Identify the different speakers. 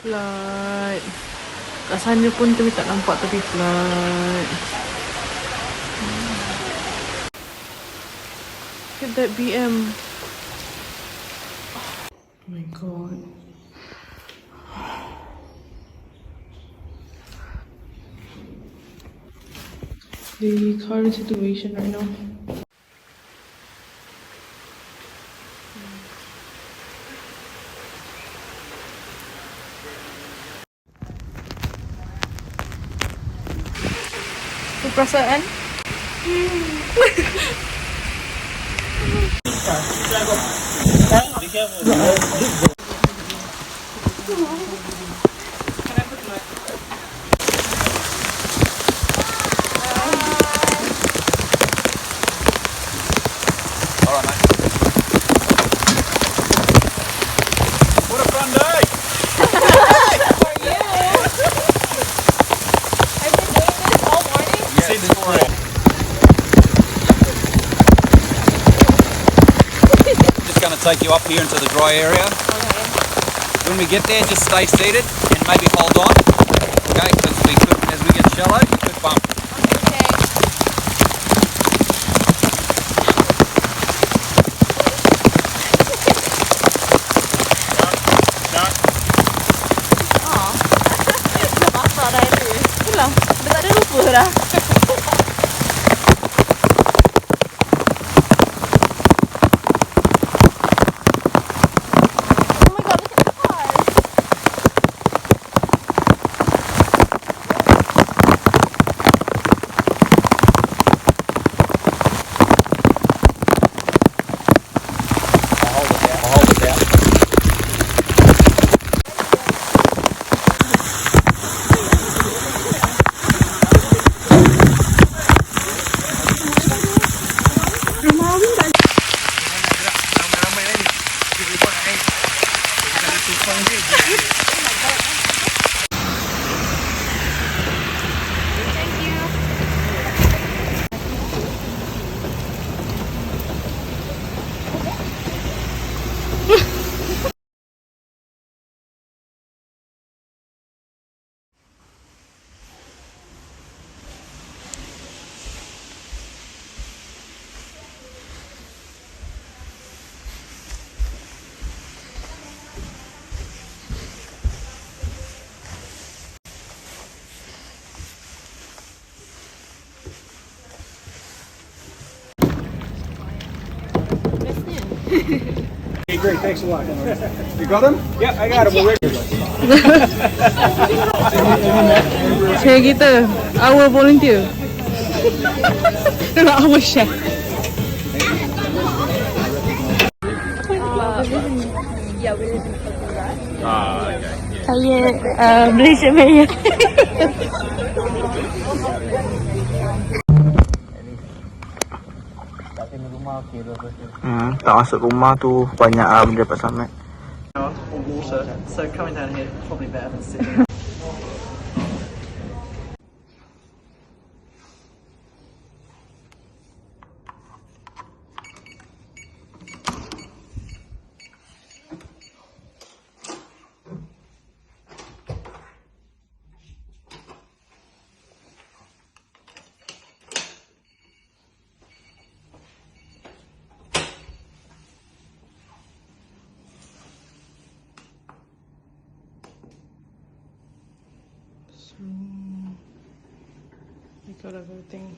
Speaker 1: Flight. Kat sana pun kami tak nampak tepi flight. Look at that BM. Oh my god. The current situation right now. Apa perasaan?
Speaker 2: Going to take you up here into the dry area. Okay. When we get there, just stay seated and maybe hold on. Okay, because as we get shallow, we could bump.
Speaker 1: Okay. Oh, masak dah itu. Itulah, dah tak ada lupa dah.
Speaker 3: Okay, great. Thanks a lot. You got them? Yeah, I got them. We're ready.
Speaker 1: Kayak kita, our volunteer. Our chef. Saya Malaysian Malaysia.
Speaker 4: Tak masuk rumah tu banyak benda dapat selamat.
Speaker 5: Or water, so coming down here probably better than sitting.
Speaker 1: We got everything.